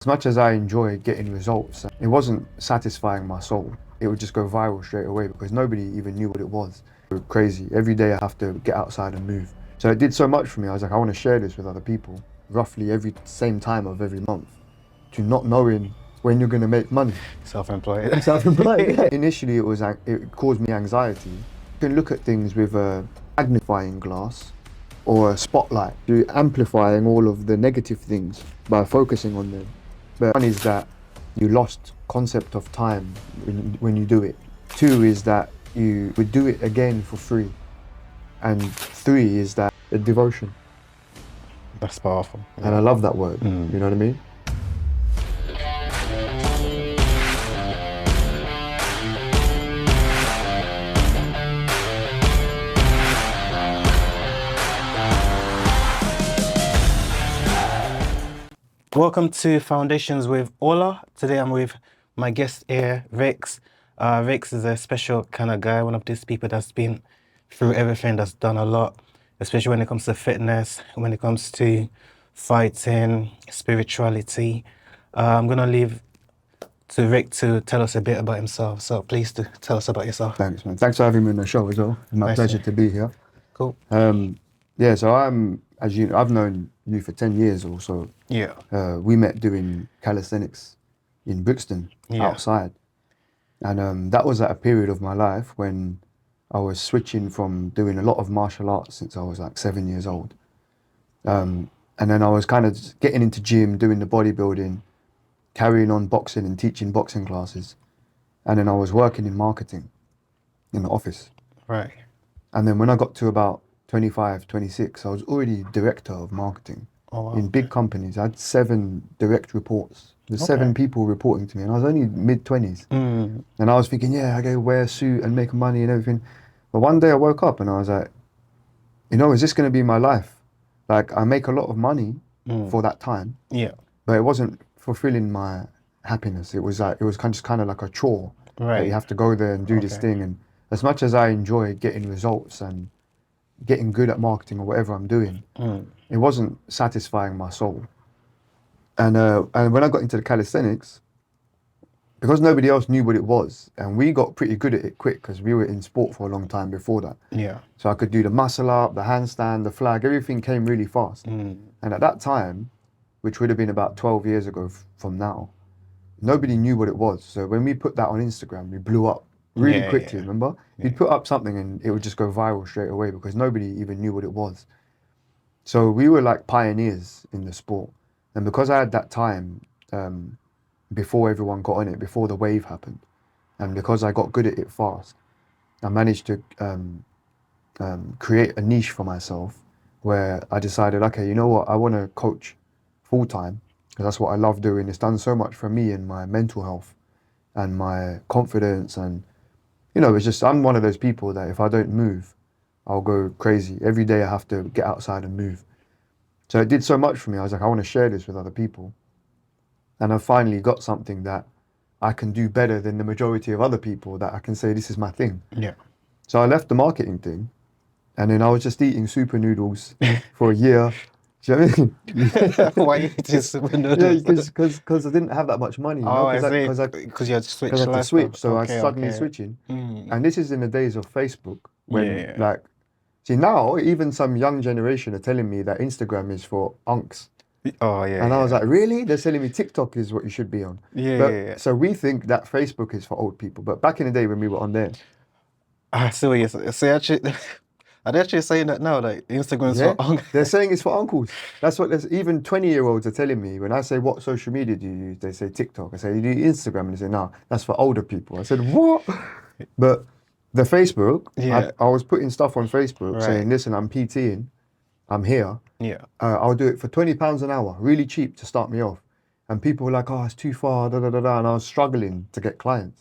As much as I enjoy getting results, it wasn't satisfying my soul. It would just go viral straight away because nobody even knew what it was. It was crazy. Every day I have to get outside and move. So it did so much for me. I was like, I want to share this with other people, roughly every same time of every month, to not knowing when you're going to make money. Self-employed. Self-employed. Yeah. Initially, it caused me anxiety. You can look at things with a magnifying glass or a spotlight. You're amplifying all of the negative things by focusing on them. But one is that you lost concept of time when you do it. Two is that you would do it again for free. And three is that a devotion. That's powerful. Yeah. And I love that word. You know what I mean? Welcome to Foundations with Ola. Today I'm with my guest here, Rex. Rex is a special kind of guy, one of these people that's been through everything, that's done a lot, especially when it comes to fitness, when it comes to fighting, spirituality. I'm going to leave to Rick to tell us a bit about himself. So please do tell us about yourself. Thanks, man. Thanks for having me on the show as well. It's my pleasure to be here. Cool. Yeah, so as you know, I've known you for 10 years or so. Yeah. We met doing calisthenics in Brixton, outside. And that was at a period of my life when I was switching from doing a lot of martial arts since I was like 7 years old. And then I was kind of getting into gym, doing the bodybuilding, carrying on boxing and teaching boxing classes. And then I was working in marketing in the office. Right. And then when I got to about 25, 26, I was already director of marketing in big companies. I had 7 direct reports. There's 7 people reporting to me, and I was only mid-20s. And I was thinking, yeah, I go wear a suit and make money and everything. But one day I woke up and I was like, you know, is this going to be my life? Like, I make a lot of money for that time, but it wasn't fulfilling my happiness. It was just kind of like a chore. That you have to go there and do this thing. And as much as I enjoy getting results and getting good at marketing or whatever I'm doing, it wasn't satisfying my soul. And when I got into the calisthenics, because nobody else knew what it was, and we got pretty good at it quick because we were in sport for a long time before that. Yeah. So I could do the muscle up, the handstand, the flag, everything came really fast. And at that time, which would have been about 12 years ago from now, nobody knew what it was. So when we put that on Instagram, we blew up really quickly, remember? You'd put up something and it would just go viral straight away because nobody even knew what it was. So we were like pioneers in the sport. And because I had that time before everyone got on it, before the wave happened, and because I got good at it fast, I managed to create a niche for myself where I decided, okay, you know what, I want to coach full time because that's what I love doing. It's done so much for me and my mental health and my confidence. And, you know, it's just, I'm one of those people that if I don't move, I'll go crazy. Every day I have to get outside and move. So it did so much for me. I was like, I want to share this with other people. And I finally got something that I can do better than the majority of other people, that I can say, this is my thing. Yeah. So I left the marketing thing, and then I was just eating super noodles for a year. Do you know what I mean? Why you eating super noodles? Yeah, because I didn't have that much money. You know? I see. Because you had to switch. Because I had to switch, so I suddenly switching. And this is in the days of Facebook, when like, see now even some young generation are telling me that Instagram is for unks. And I was like, really? They're telling me TikTok is what you should be on. So we think that Facebook is for old people, but back in the day when we were on there, I see what you're saying. So actually, are they actually saying that now? Like Instagram is for uncles? They're saying it's for uncles. That's what even 20-year-olds are telling me. When I say, what social media do you use? They say TikTok. I say, you do Instagram? And they say, no, that's for older people. I said, what? But the Facebook, I was putting stuff on Facebook saying, listen, I'm PTing, I'm here. I'll do it for £20 an hour, really cheap to start me off. And people were like, oh, it's too far, da da da da. And I was struggling to get clients.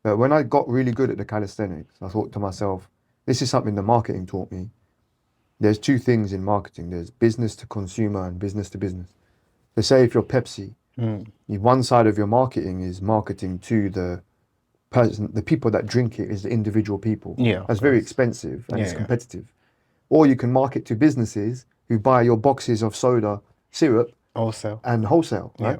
But when I got really good at the calisthenics, I thought to myself, this is something the marketing taught me. There's 2 things in marketing. There's business to consumer and business to business. So say if you're Pepsi, one side of your marketing is marketing to the person, the people that drink it is the individual people. That's very expensive and it's competitive. Or you can market to businesses who buy your boxes of soda syrup wholesale, right?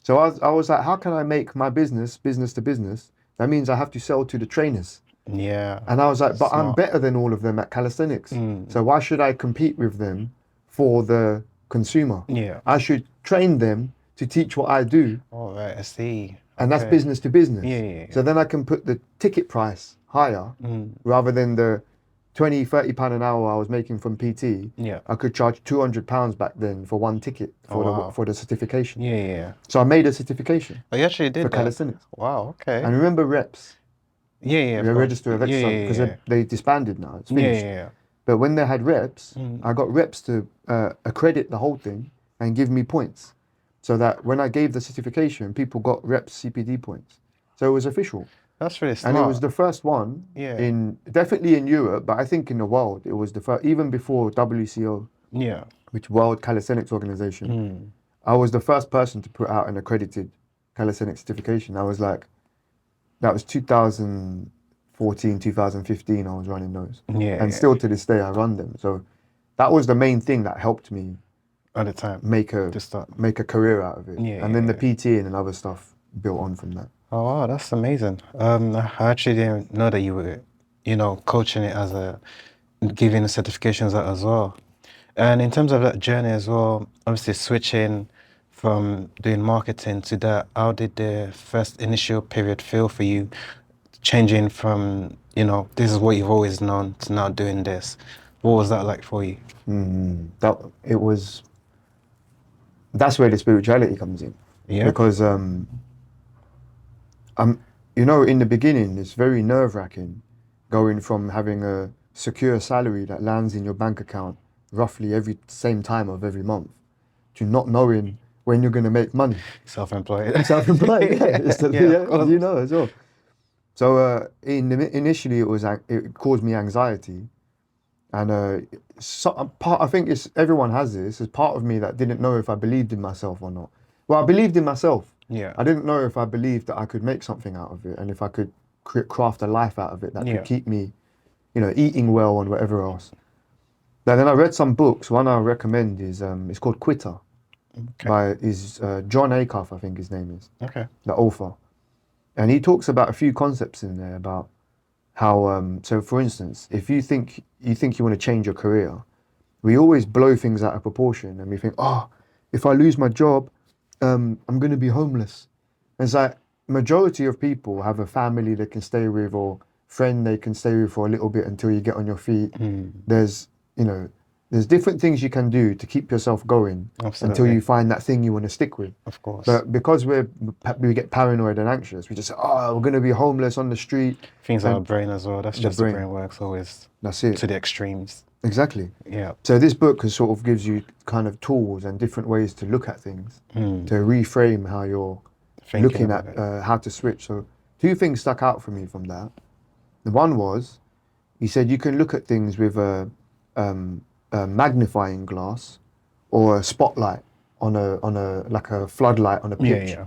So I was like, how can I make my business business to business? That means I have to sell to the trainers. Yeah. And I was like, but I'm Smart. better than all of them at calisthenics. So why should I compete with them for the consumer? Yeah. I should train them to teach what I do, All right. I see. and that's Okay. business to business. Yeah. So then I can put the ticket price higher rather than the 20, 30 pound an hour I was making from PT. Yeah. I could charge £200 back then for one ticket for wow. the certification. Yeah. So I made a certification Oh, you actually for did that. calisthenics. Wow. Okay. And remember reps, Yeah. Of the course. register of Yeah. exercise, because Yeah. they disbanded now. It's Yeah. finished. Yeah. But when they had reps, I got reps to accredit the whole thing and give me points, so that when I gave the certification, people got reps CPD points. So it was official, That's really and it was smart. the first one Yeah. in definitely in Europe, but I think in the world it was the first, even before WCO, Yeah. which World Calisthenics Organization. I was the first person to put out an accredited calisthenics certification. I was like, that was 2014, 2015. I was running those, Yeah. and still to this day I run them. So that was the main thing that helped me At the time. make To start. a career out of it. Yeah, And then the PT and other stuff built on from that. Oh wow, that's amazing. I actually didn't know that you were, coaching it as giving the certifications out as well. And in terms of that journey as well, obviously switching from doing marketing to that, how did the first initial period feel for you? Changing from, this is what you've always known to now doing this. What was that like for you? That's where the spirituality comes in. Yeah. Because in the beginning it's very nerve-wracking going from having a secure salary that lands in your bank account roughly every same time of every month to not knowing when you're going to make money. Self-employed. Self-employed, yeah. of course. You know as well. So initially it caused me anxiety, and I think everyone has this. There's part of me that didn't know if I believed in myself or not. Well, I believed in myself. Yeah. I didn't know if I believed that I could make something out of it, and if I could craft a life out of it that Yeah. could keep me, eating well and whatever else. Then I read some books. One I recommend is it's called Quitter, by John Acuff, I think his name is, Okay. the author, and he talks about a few concepts in there about how. So, for instance, if you think you want to change your career, we always blow things out of proportion, and we think, oh, if I lose my job, I'm going to be homeless. And it's like majority of people have a family they can stay with or friend they can stay with for a little bit until you get on your feet. There's different things you can do to keep yourself going until you find that thing you want to stick with. Of course. But because we get paranoid and anxious, we just say, oh, we're going to be homeless on the street. Things are our brain as well. That's just the brain works always That's it. to the extremes. Exactly. Yeah. So this book sort of gives you kind of tools and different ways to look at things, to reframe how you're looking at how to switch. So two things stuck out for me from that. The one was, he said you can look at things with a magnifying glass or a spotlight on a like a floodlight on a pitch. Yeah.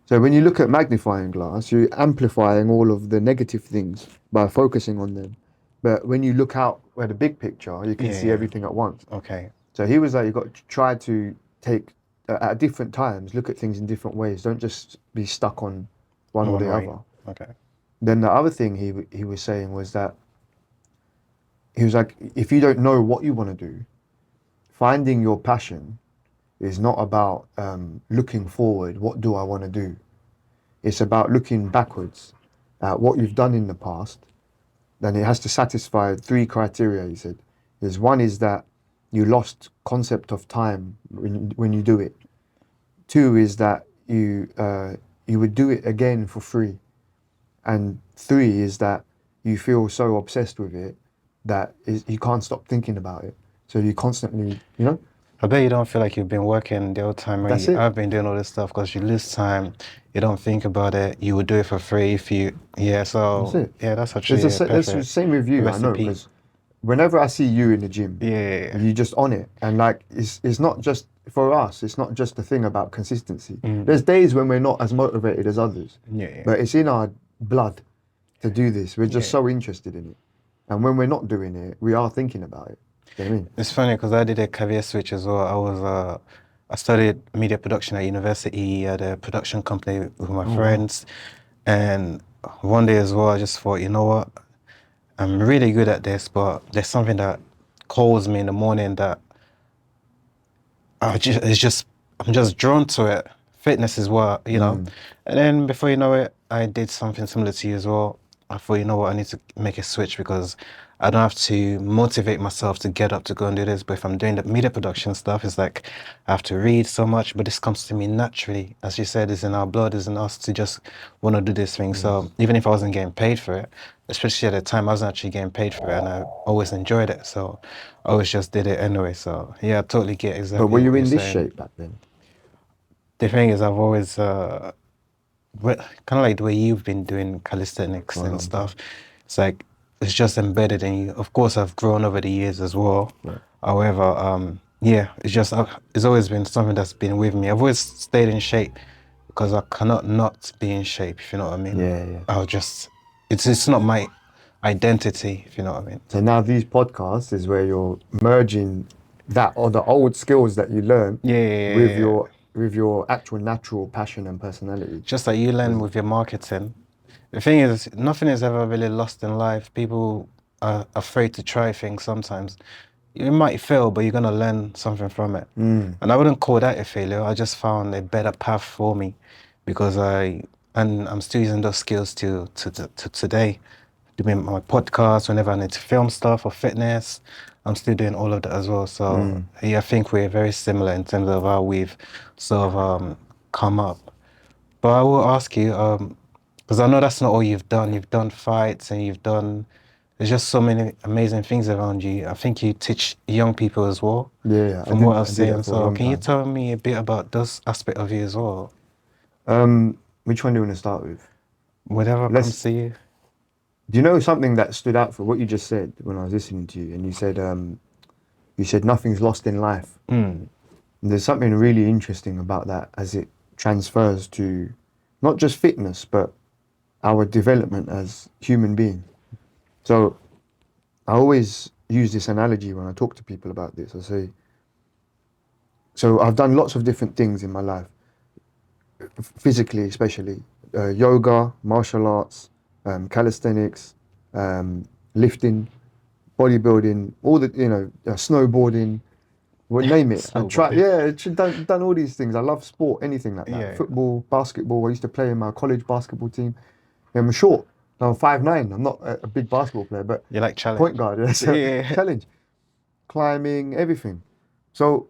So when you look at magnifying glass, you're amplifying all of the negative things by focusing on them. But when you look out at the big picture, you can see everything at once. Okay. So he was like, you've got to try to take, at different times, look at things in different ways. Don't just be stuck on one or the other. Okay. Then the other thing he was saying was that, he was like, if you don't know what you want to do, finding your passion is not about looking forward, what do I want to do? It's about looking backwards at what you've done in the past. Then it has to satisfy three criteria, he said. One is that you lost concept of time when you do it. Two is that you would do it again for free. And three is that you feel so obsessed with it that you can't stop thinking about it. So you constantly, I bet you don't feel like you've been working the whole time when you have been doing all this stuff, because you lose time, you don't think about it, you would do it for free if you, so, that's it. That's actually It's the same with you, I know, because whenever I see you in the gym, you're just on it. And like, it's not just, for us, it's not just a thing about consistency. There's days when we're not as motivated as others, but it's in our blood to do this. We're just so interested in it. And when we're not doing it, we are thinking about it. You know what I mean? It's funny because I did a career switch as well. I studied media production at university at a production company with my Oh, wow. friends. And one day as well, I just thought, you know what? I'm really good at this, but there's something that calls me in the morning that I'm just drawn to it. Fitness is what, you know. And then before you know it, I did something similar to you as well. I thought, you know what, I need to make a switch because I don't have to motivate myself to get up to go and do this. But if I'm doing the media production stuff, it's like I have to read so much, but this comes to me naturally. As you said, it's in our blood, it's in us to just want to do this thing. So even if I wasn't getting paid for it, especially at the time, I wasn't actually getting paid for it, and I always enjoyed it. So I always just did it anyway. So yeah, I totally get But exactly were you what you're in this saying. shape back then? The thing is, I've always kind of like the way you've been doing calisthenics For a long and stuff. It's like it's just embedded in you. Of course, I've grown over the years as well. Right. However, yeah, it's just it's always been something that's been with me. I've always stayed in shape because I cannot not be in shape. If you know what I mean. Yeah, yeah. I'll just it's not my identity. If you know what I mean. So now these podcasts is where you're merging that or the old skills that you learned with Yeah. your actual natural passion and personality. Just like you learn with your marketing. The thing is, nothing is ever really lost in life. People are afraid to try things sometimes. You might fail, but you're gonna learn something from it. And I wouldn't call that a failure. I just found a better path for me because I'm still using those skills to today. Doing my podcast, whenever I need to film stuff or fitness, I'm still doing all of that as well. So yeah, I think we're very similar in terms of how we've sort of come up. But I will ask you, because I know that's not all you've done. You've done fights and there's just so many amazing things around you. I think you teach young people as well, Yeah, from what I've I did seen. that for a So long can you time. tell me a bit about this aspect of you as well? Which one do you want to start with? Whatever comes to you. Do you know something that stood out for what you just said when I was listening to you? And you said nothing's lost in life. And there's something really interesting about that as it transfers to not just fitness, but our development as human beings. So I always use this analogy when I talk to people about this. I say, so I've done lots of different things in my life, physically especially, yoga, martial arts, calisthenics, lifting, bodybuilding, all the, snowboarding, well, name it. And done all these things. I love sport, anything like that. Yeah. Football, basketball. I used to play in my college basketball team. I'm short. I'm 5'9". I'm not a big basketball player, but You like challenge. point guard. Yeah, so Yeah. challenge, climbing, everything. So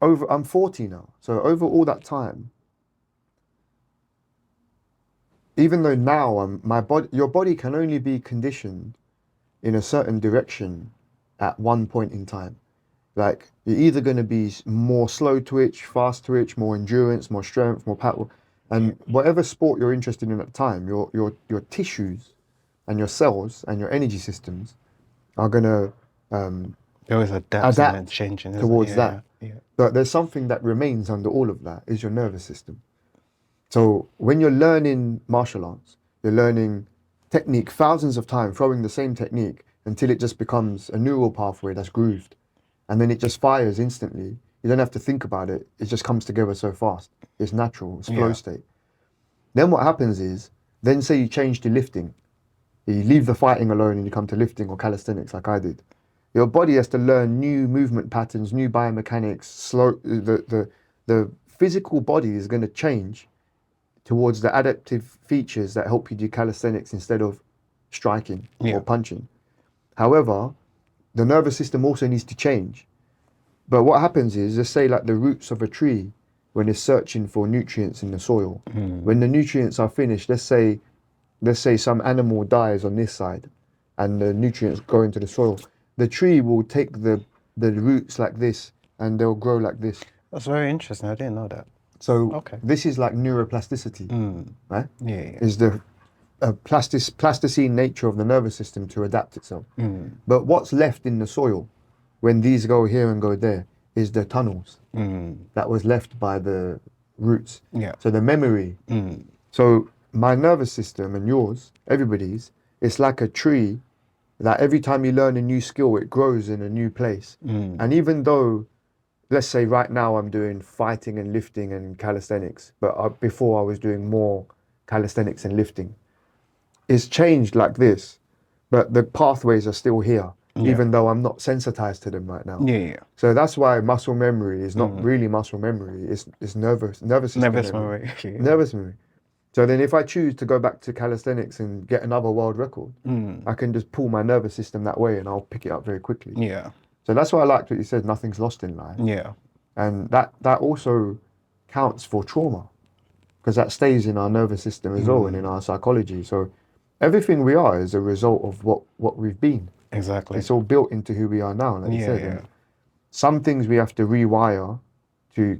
I'm 40 now. So over all that time, even though now your body can only be conditioned in a certain direction at one point in time. Like you're either going to be more slow twitch, fast twitch, more endurance, more strength, more power, and whatever sport you're interested in at the time, your tissues and your cells and your energy systems are going to You're always adapting and adapt changing towards that. Yeah. But there's something that remains under all of that is your nervous system. So when you're learning martial arts, you're learning technique thousands of times, throwing the same technique until it just becomes a neural pathway that's grooved. And then it just fires instantly. You don't have to think about it. It just comes together so fast. It's natural. It's flow state. Then what happens is, then say you change to lifting. You leave the fighting alone and you come to lifting or calisthenics like I did. Your body has to learn new movement patterns, new biomechanics. The physical body is going to change towards the adaptive features that help you do calisthenics instead of striking or punching. However, the nervous system also needs to change. But what happens is, let's say like the roots of a tree, when it's searching for nutrients in the soil, when the nutrients are finished, let's say some animal dies on this side and the nutrients go into the soil, the tree will take the roots like this and they'll grow like this. That's very interesting. I didn't know that. So this is like neuroplasticity, right? Yeah. Is the plasticine nature of the nervous system to adapt itself. But what's left in the soil when these go here and go there is the tunnels that was left by the roots. Yeah. So the memory. So my nervous system and yours, everybody's, it's like a tree that every time you learn a new skill, it grows in a new place. And even though let's say right now I'm doing fighting and lifting and calisthenics, but before I was doing more calisthenics and lifting. It's changed like this, but the pathways are still here, Yeah. even though I'm not sensitized to them right now. Yeah. Yeah. So that's why muscle memory is not really muscle memory. It's nervous system Nervous memory, memory. Yeah. nervous memory. So then if I choose to go back to calisthenics and get another world record, I can just pull my nervous system that way and I'll pick it up very quickly. Yeah. So that's why I liked what you said, nothing's lost in life. Yeah. And that also counts for trauma because that stays in our nervous system as well and in our psychology. So everything we are is a result of what we've been. Exactly. It's all built into who we are now, like you Yeah. said. Yeah. And some things we have to rewire to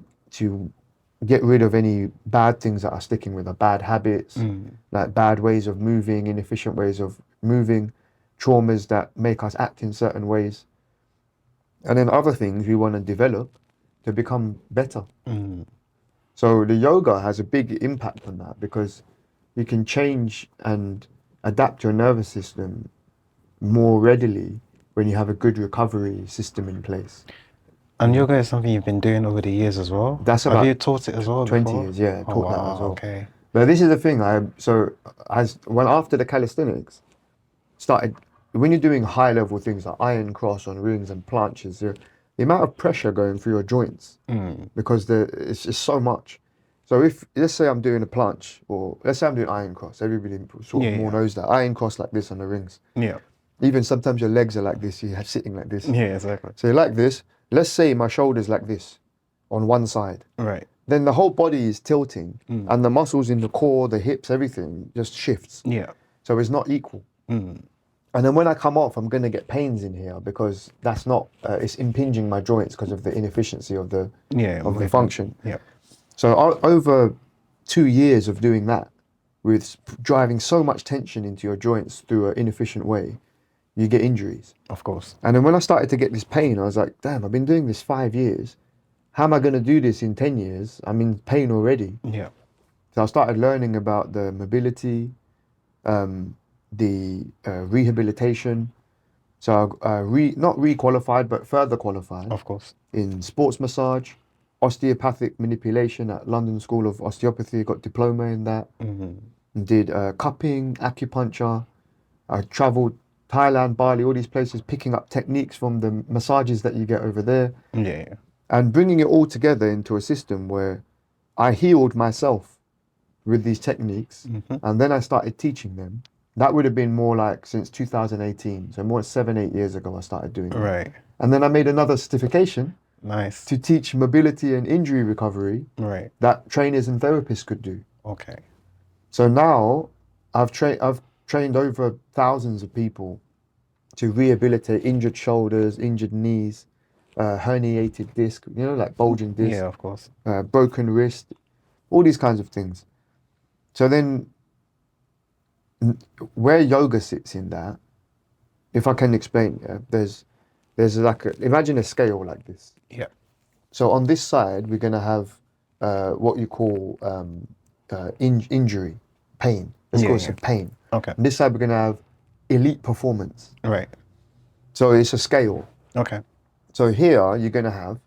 get rid of any bad things that are sticking with our bad habits, like bad ways of moving, inefficient ways of moving, traumas that make us act in certain ways. And then other things we want to develop to become better. So the yoga has a big impact on that because you can change and adapt your nervous system more readily when you have a good recovery system in place. And yoga is something you've been doing over the years as well? That's Have about you taught it as well 20 before? years, yeah, Oh, taught that as wow. well. Okay. But this is the thing, after the calisthenics started, when you're doing high level things like iron cross on rings and planches, the amount of pressure going through your joints because it's just so much. So if let's say I'm doing a planche or let's say I'm doing iron cross, everybody sort of more knows that iron cross like this on the rings. Yeah. Even sometimes your legs are like this, you're sitting like this. Yeah, exactly. So like this, let's say my shoulder's like this on one side. Right. Then the whole body is tilting and the muscles in the core, the hips, everything just shifts. Yeah. So it's not equal. And then when I come off, I'm going to get pains in here because that's not, it's impinging my joints because of the inefficiency of the function. Yeah. So over 2 years of doing that, with driving so much tension into your joints through an inefficient way, you get injuries. Of course. And then when I started to get this pain, I was like, damn, I've been doing this 5 years. How am I going to do this in 10 years? I'm in pain already. Yeah. So I started learning about the mobility, the rehabilitation. So I not re-qualified, but further qualified Of course. in sports massage, osteopathic manipulation at London School of Osteopathy, got diploma in that. Did cupping, acupuncture. I traveled Thailand, Bali, all these places, picking up techniques from the massages that you get over there. Yeah. And bringing it all together into a system where I healed myself with these techniques and then I started teaching them. That would have been more like since 2018, so more 7-8 years ago I started doing that. Right. And then I made another certification Nice. to teach mobility and injury recovery Right. that trainers and therapists could do. Okay. So now I've trained over thousands of people to rehabilitate injured shoulders, injured knees, herniated disc, like bulging disc, Yeah, of course. broken wrist, all these kinds of things. So then where yoga sits in that, if I can explain, there's like imagine a scale like this. Yeah. So on this side, we're going to have what you call injury, pain. Let's call it pain. Okay. On this side, we're going to have elite performance. Right. So it's a scale. Okay. So here, you're going to have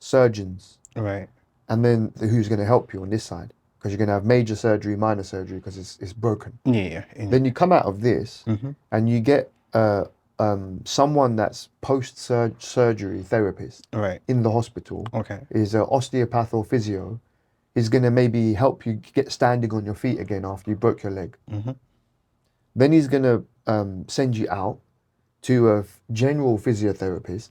surgeons. Right. And then who's going to help you on this side? Because you're going to have major surgery, minor surgery, because it's broken. Yeah. Then you come out of this and you get someone that's post-surgery therapist Right. in the hospital. Okay. Is an osteopath or physio. Is going to maybe help you get standing on your feet again after you broke your leg. Then he's going to send you out to a general physiotherapist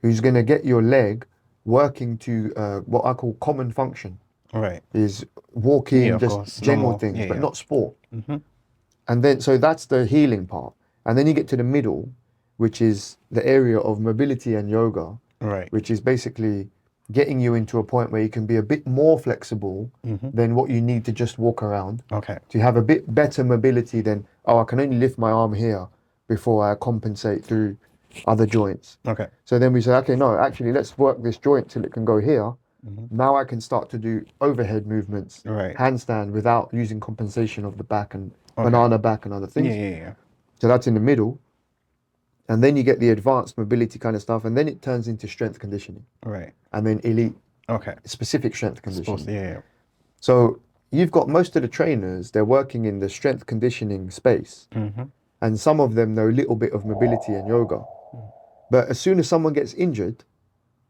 who's going to get your leg working to what I call common function. Right. Is walking, just course. general Normal. things, Yeah, but yeah. not sport. And then, so that's the healing part. And then you get to the middle, which is the area of mobility and yoga, Right. which is basically getting you into a point where you can be a bit more flexible than what you need to just walk around. Okay. To have a bit better mobility than, I can only lift my arm here before I compensate through other joints. Okay. So then we say, okay, no, actually, let's work this joint till it can go here. Now I can start to do overhead movements, Right. handstand, without using compensation of the back and banana back and other things. Yeah. So that's in the middle. And then you get the advanced mobility kind of stuff, and then it turns into strength conditioning. Right. And then elite, Okay. specific strength Sports. conditioning. Yeah. So you've got most of the trainers, they're working in the strength conditioning space. Mm-hmm. And some of them know a little bit of mobility and yoga. But as soon as someone gets injured,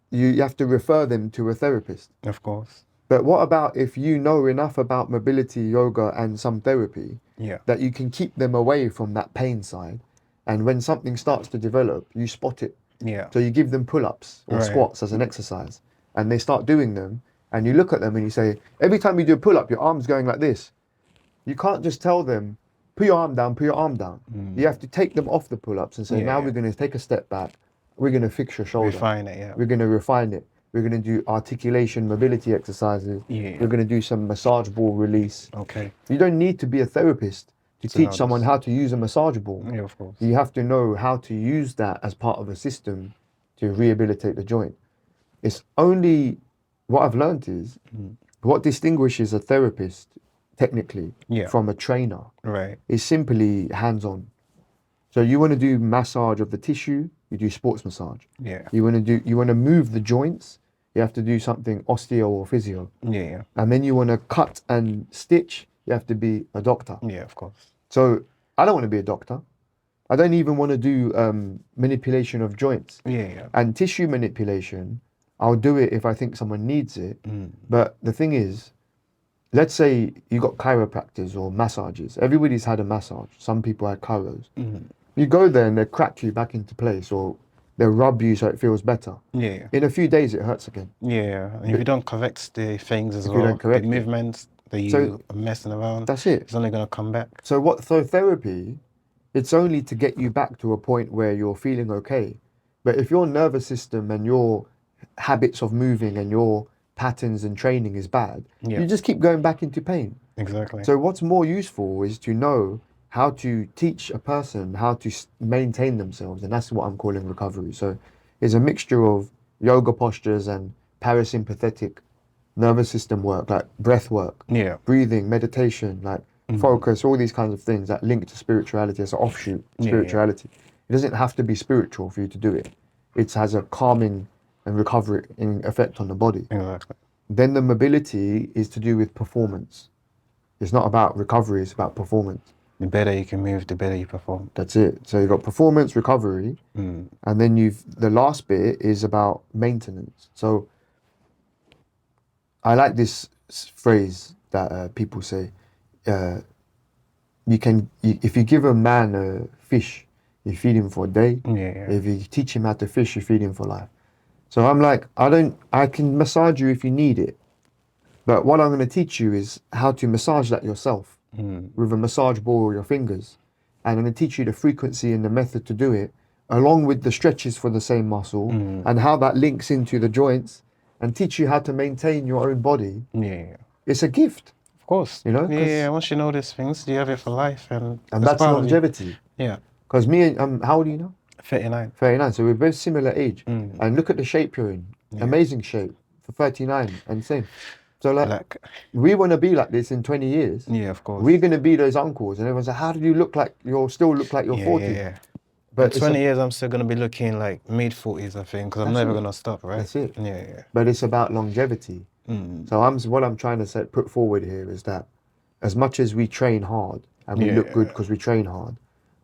you have to refer them to a therapist. Of course. But what about if you know enough about mobility, yoga, and some therapy Yeah. that you can keep them away from that pain side? And when something starts to develop, you spot it. Yeah. So you give them pull-ups or Right. squats as an exercise, and they start doing them. And you look at them and you say, every time you do a pull-up, your arm's going like this. You can't just tell them, put your arm down, put your arm down. You have to take them off the pull-ups and say, now Yeah. we're going to take a step back. We're going to fix your shoulder. Refine it. Yeah. We're going to refine it. We're going to do articulation, mobility exercises. Yeah. We're going to do some massage ball release. Okay. You don't need to be a therapist to So now teach someone this- how to use a massage ball. Yeah. Of course. You have to know how to use that as part of a system to rehabilitate the joint. It's only what I've learned is what distinguishes a therapist technically Yeah. from a trainer Right. is simply hands-on. So you want to do massage of the tissue, you do sports massage. Yeah. You want to move the joints, you have to do something osteo or physio. Yeah. And then you want to cut and stitch, you have to be a doctor. Yeah. Of course. So I don't want to be a doctor. I don't even want to do manipulation of joints. Yeah. And tissue manipulation, I'll do it if I think someone needs it. But the thing is, let's say you got chiropractors or massages. Everybody's had a massage. Some people had chiros. You go there and they crack you back into place, or they rub you so it feels better. Yeah. In a few days, it hurts again. Yeah. And if you don't correct the things as If you well, don't correct the it. movements that you So- are messing around, That's it. it's only gonna come back. So therapy, it's only to get you back to a point where you're feeling okay. But if your nervous system and your habits of moving and your patterns and training is bad, Yeah. you just keep going back into pain. Exactly. So what's more useful is to know how to teach a person how to maintain themselves, and that's what I'm calling recovery. So it's a mixture of yoga postures and parasympathetic nervous system work, like breath work, Yeah. breathing, meditation, like focus, all these kinds of things that link to spirituality as an offshoot spirituality. It doesn't have to be spiritual for you to do it. It has a calming and recovering effect on the body. Exactly. Then the mobility is to do with performance. It's not about recovery, it's about performance. The better you can move, the better you perform. That's it. So you've got performance, recovery, and then the last bit is about maintenance. So I like this phrase that people say, if you give a man a fish, you feed him for a day. Yeah. If you teach him how to fish, you feed him for life. So I'm like, I can massage you if you need it. But what I'm going to teach you is how to massage that yourself with a massage ball or your fingers. And I'm going to teach you the frequency and the method to do it, along with the stretches for the same muscle and how that links into the joints, and teach you how to maintain your own body. Yeah. It's a gift, Of course. you know? Yeah. Once you know these things, you have it for life, and And it's that's part of you. longevity. Yeah. Because me and, how old are you now? 39. 39. So we're both similar age. And look at the shape you're in. Amazing shape for 39 and same. So like we want to be like this in 20 years. Yeah, of course. We're going to be those uncles. And everyone's like, how do you look like still look like you're 40? Yeah. But In 20 years, I'm still going to be looking like mid-40s, I think, because I'm That's never it. going to stop, right? That's it. Yeah. But it's about longevity. So what I'm trying to put forward here is that as much as we train hard and we look good because we train hard,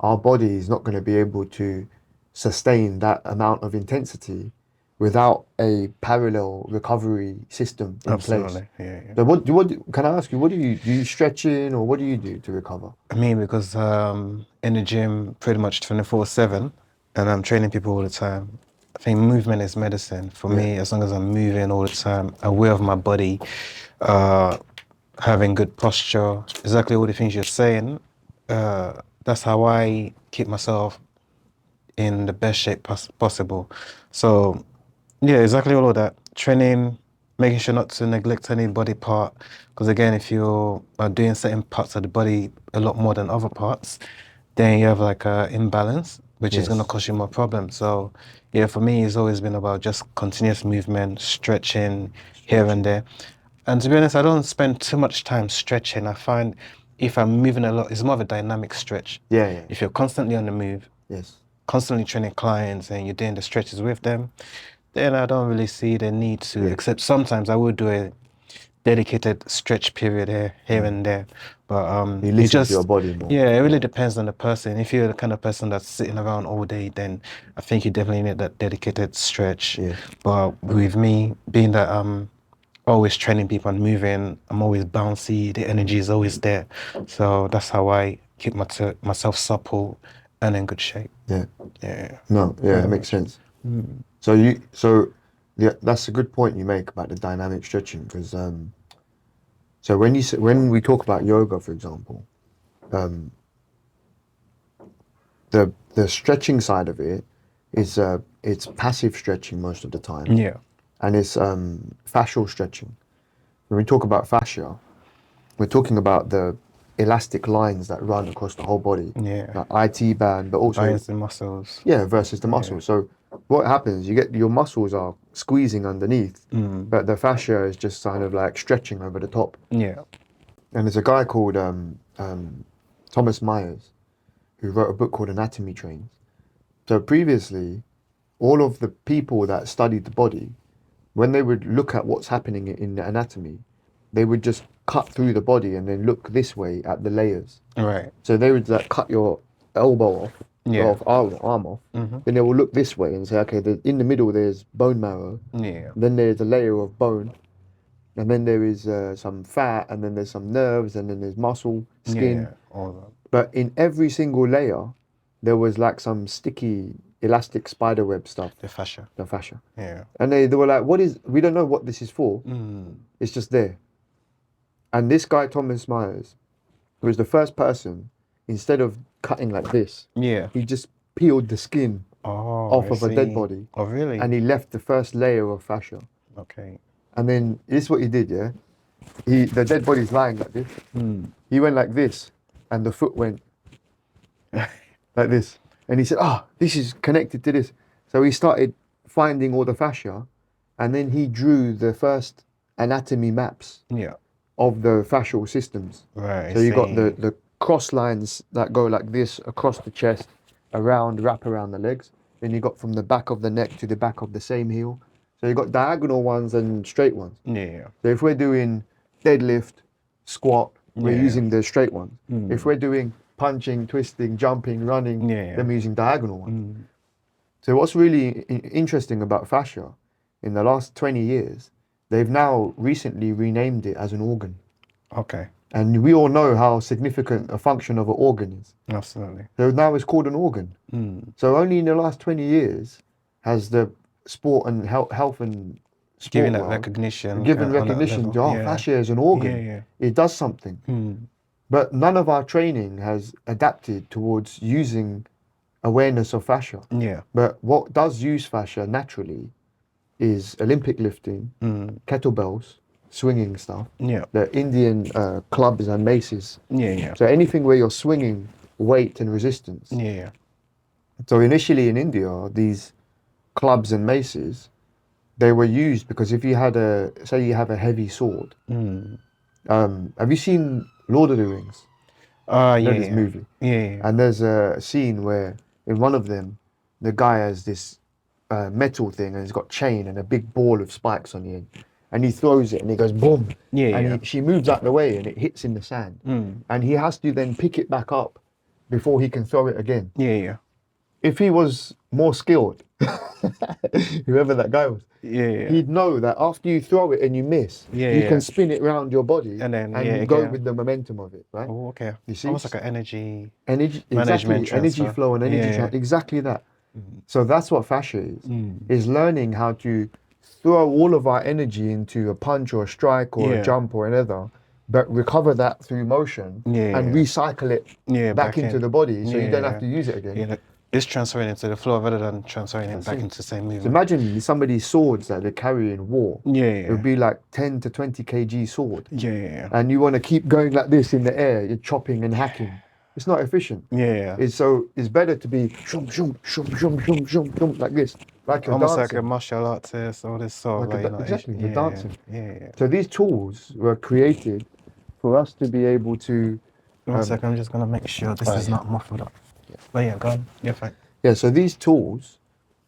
our body is not going to be able to sustain that amount of intensity without a parallel recovery system in Absolutely. place. Yeah. So can I ask you, do you stretching or what do you do to recover? I mean, because in the gym pretty much 24/7, and I'm training people all the time. I think movement is medicine for me. As long as I'm moving all the time, aware of my body, having good posture, exactly all the things you're saying. That's how I keep myself in the best shape possible. So, yeah, exactly all of that. Training, making sure not to neglect any body part. Because again, if you're doing certain parts of the body a lot more than other parts, then you have like an imbalance, which is going to cause you more problems. So, yeah, for me, it's always been about just continuous movement, stretching here and there. And to be honest, I don't spend too much time stretching. I find if I'm moving a lot, it's more of a dynamic stretch. Yeah. If you're constantly on the move, Yes. constantly training clients and you're doing the stretches with them, then I don't really see the need to, except sometimes I would do a dedicated stretch period here and there. But You it listen just, to your body more. yeah, it really depends on the person. If you're the kind of person that's sitting around all day, then I think you definitely need that dedicated stretch. Yeah. But with me, being that always training people and moving, I'm always bouncy, the energy is always there. So that's how I keep myself supple and in good shape. Yeah. Yeah. No, yeah, Very it makes much. sense. So yeah, that's a good point you make about the dynamic stretching, because so when we talk about yoga, for example, the stretching side of it is it's passive stretching most of the time, Yeah. and it's fascial stretching. When we talk about fascia, we're talking about the elastic lines that run across the whole body, Yeah. like IT band, but also Binds the muscles. versus the muscle. So what happens? You get your muscles are squeezing underneath, but the fascia is just kind of like stretching over the top. Yeah. And there's a guy called Thomas Myers who wrote a book called Anatomy Trains. So previously, all of the people that studied the body, when they would look at what's happening in the anatomy, they would just cut through the body and then look this way at the layers. Right. So they would like cut your elbow off, Yeah. arm off. Then they will look this way and say, okay, in the middle there's bone marrow. Yeah. Then there's a layer of bone, and then there is some fat, and then there's some nerves, and then there's muscle, skin. Yeah. All that. But in every single layer, there was like some sticky, elastic spiderweb stuff, The fascia. the fascia. Yeah. And they were like, we don't know what this is for. It's just there. And this guy, Thomas Myers, was the first person, instead of cutting like this, Yeah. he just peeled the skin off I of a dead see. body. Oh, really? And he left the first layer of fascia. Okay. And then this is what he did, yeah? The dead body's lying like this. He went like this, and the foot went like this. And he said, this is connected to this. So he started finding all the fascia, and then he drew the first anatomy maps Yeah. of the fascial systems. Right. So you got the cross lines that go like this across the chest, wrap around the legs. Then you got from the back of the neck to the back of the same heel. So you got diagonal ones and straight ones. Yeah. So if we're doing deadlift, squat, we're using the straight ones. If we're doing punching, twisting, jumping, running, then we're using diagonal ones. So what's really interesting about fascia, in the last 20 years, they've now recently renamed it as an organ. Okay. And we all know how significant a function of an organ is. Absolutely. So now it's called an organ. So only in the last 20 years has the sport and health and sport Giving that world recognition. given on that recognition to, level. fascia is an organ. Yeah. It does something. But none of our training has adapted towards using awareness of fascia. Yeah. But what does use fascia naturally is Olympic lifting, kettlebells, swinging stuff, Yeah. the Indian clubs and maces. Yeah. So anything where you're swinging weight and resistance. Yeah. So initially in India, these clubs and maces, they were used because if you had say you have a heavy sword. Have you seen Lord of the Rings? This movie. Yeah. And there's a scene where in one of them, the guy has this metal thing and he's got chain and a big ball of spikes on the end. And he throws it and it goes boom. She moves out the way and it hits in the sand. And he has to then pick it back up before he can throw it again. Yeah. If he was more skilled, whoever that guy was, he'd know that after you throw it and you miss, you can spin it around your body And then you go with the momentum of it, right? Oh, okay. You see? Almost like an energy Management transfer. energy flow and energy exactly that. So that's what fascia is learning how to throw all of our energy into a punch or a strike or a jump or another, but recover that through motion and recycle it back into the body so you don't have to use it again. It's transferring into the floor rather than transferring it back into the same movement. So imagine somebody's swords that they carry in war. It would be like 10 to 20 kg sword. Yeah. And you want to keep going like this in the air, you're chopping and hacking. It's not efficient. It's better to be shum, shum, shum, shum, shum, shum, shum, like this. Like you're almost dancing. like a martial artist or this sort of exactly, you're dancing. Yeah. So these tools were created for us to be able to... One second, I'm just going to make sure this is not muffled up. But yeah, go on. You're fine. Yeah, so these tools,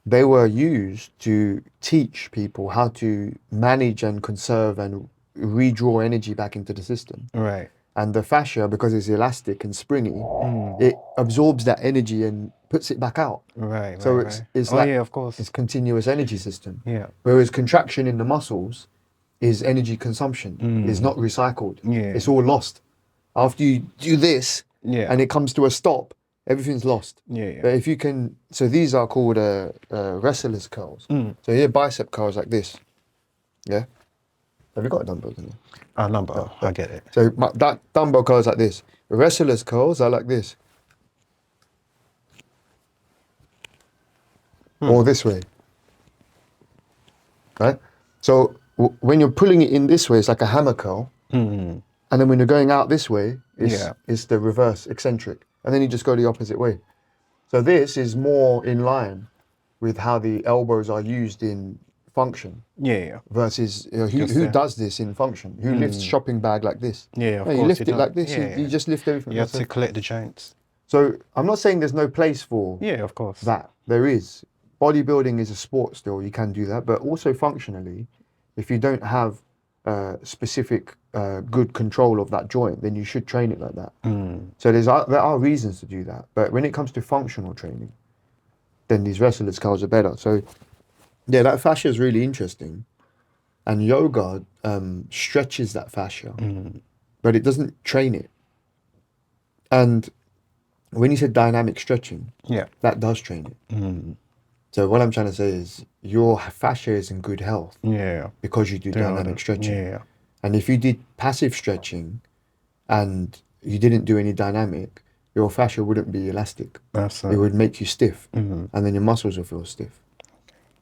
they were used to teach people how to manage and conserve and redraw energy back into the system. Right. And the fascia, because it's elastic and springy, it absorbs that energy and puts it back out. Right, So right, it's right. it's Oh like yeah, of course. it's continuous energy system. Yeah. Whereas contraction in the muscles is energy consumption. It's not recycled. Yeah. It's all lost. After you do this Yeah. and it comes to a stop, everything's lost. Yeah, yeah. But if you can, so these are called wrestler's curls. So here bicep curls like this. Yeah. Have you got a dumbbell in there? Number. I get it. So that dumbbell curls like this. The wrestler's curls are like this. Or this way. Right? So when you're pulling it in this way, it's like a hammer curl. And then when you're going out this way, it's the reverse, eccentric. And then you just go the opposite way. So this is more in line with how the elbows are used in function. Yeah, yeah. Versus, who does this in function? Who lifts shopping bag like this? Yeah, of No, course. you lift it don't- like this, Yeah, you just lift everything. You have like to collect the joints. So I'm not saying there's no place for Yeah, of course. that. There is. Bodybuilding is a sport still, you can do that. But also functionally, if you don't have specific good control of that joint, then you should train it like that. So there are reasons to do that. But when it comes to functional training, then these wrestlers' curls are better. So yeah, that fascia is really interesting. And yoga stretches that fascia, but it doesn't train it. And when you said dynamic stretching, Yeah. that does train it. So what I'm trying to say is your fascia is in good health Yeah. because you do dynamic stretching. Yeah. And if you did passive stretching and you didn't do any dynamic, your fascia wouldn't be elastic. That's It would make you stiff, and then your muscles will feel stiff.